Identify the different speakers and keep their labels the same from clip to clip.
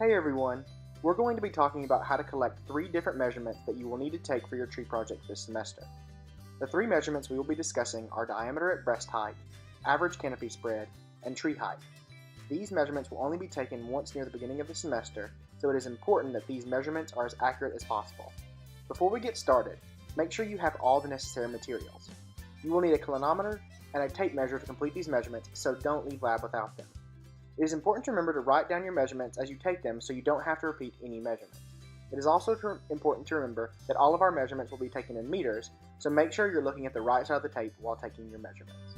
Speaker 1: Hey everyone! We're going to be talking about how to collect 3 different measurements that you will need to take for your tree project this semester. The 3 measurements we will be discussing are diameter at breast height, average canopy spread, and tree height. These measurements will only be taken once near the beginning of the semester, so it is important that these measurements are as accurate as possible. Before we get started, make sure you have all the necessary materials. You will need a clinometer and a tape measure to complete these measurements, so don't leave lab without them. It is important to remember to write down your measurements as you take them so you don't have to repeat any measurements. It is also important to remember that all of our measurements will be taken in meters, so make sure you're looking at the right side of the tape while taking your measurements.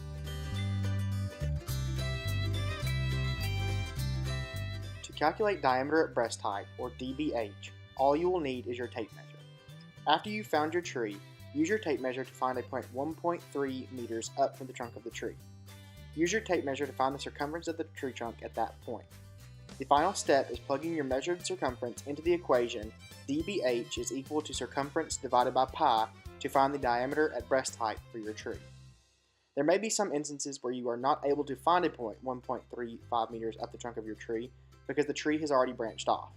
Speaker 1: To calculate diameter at breast height, or DBH, all you will need is your tape measure. After you've found your tree, use your tape measure to find a point 1.3 meters up from the trunk of the tree. Use your tape measure to find the circumference of the tree trunk at that point. The final step is plugging your measured circumference into the equation dBH is equal to circumference divided by pi to find the diameter at breast height for your tree. There may be some instances where you are not able to find a point 1.35 meters up the trunk of your tree because the tree has already branched off.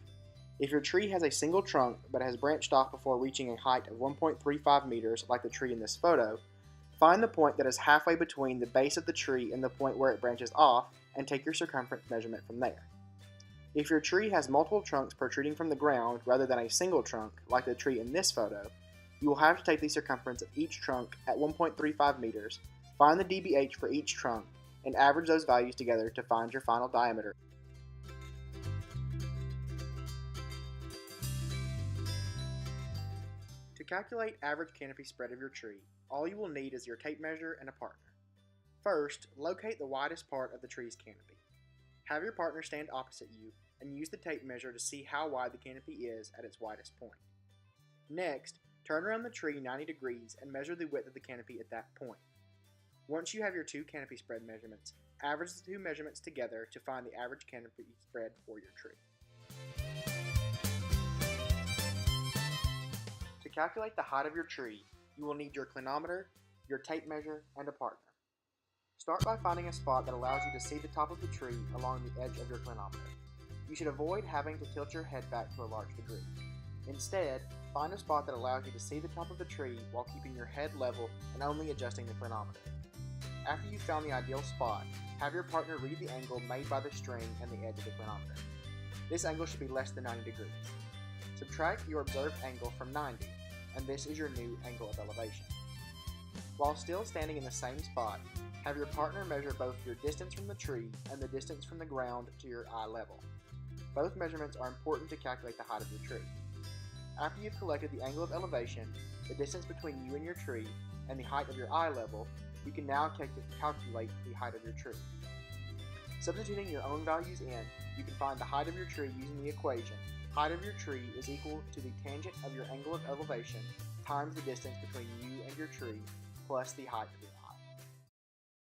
Speaker 1: If your tree has a single trunk but has branched off before reaching a height of 1.35 meters like the tree in this photo, find the point that is halfway between the base of the tree and the point where it branches off and take your circumference measurement from there. If your tree has multiple trunks protruding from the ground rather than a single trunk, like the tree in this photo, you will have to take the circumference of each trunk at 1.35 meters, find the dBH for each trunk, and average those values together to find your final diameter. To calculate average canopy spread of your tree, all you will need is your tape measure and a partner. First, locate the widest part of the tree's canopy. Have your partner stand opposite you and use the tape measure to see how wide the canopy is at its widest point. Next, turn around the tree 90 degrees and measure the width of the canopy at that point. Once you have your 2 canopy spread measurements, average the 2 measurements together to find the average canopy spread for your tree. To calculate the height of your tree, you will need your clinometer, your tape measure, and a partner. Start by finding a spot that allows you to see the top of the tree along the edge of your clinometer. You should avoid having to tilt your head back to a large degree. Instead, find a spot that allows you to see the top of the tree while keeping your head level and only adjusting the clinometer. After you've found the ideal spot, have your partner read the angle made by the string and the edge of the clinometer. This angle should be less than 90 degrees. Subtract your observed angle from 90, and this is your new angle of elevation. While still standing in the same spot, have your partner measure both your distance from the tree and the distance from the ground to your eye level. Both measurements are important to calculate the height of your tree. After you've collected the angle of elevation, the distance between you and your tree, and the height of your eye level, you can now calculate the height of your tree. Substituting your own values in, you can find the height of your tree using the equation height of your tree is equal to the tangent of your angle of elevation times the distance between you and your tree plus the height of your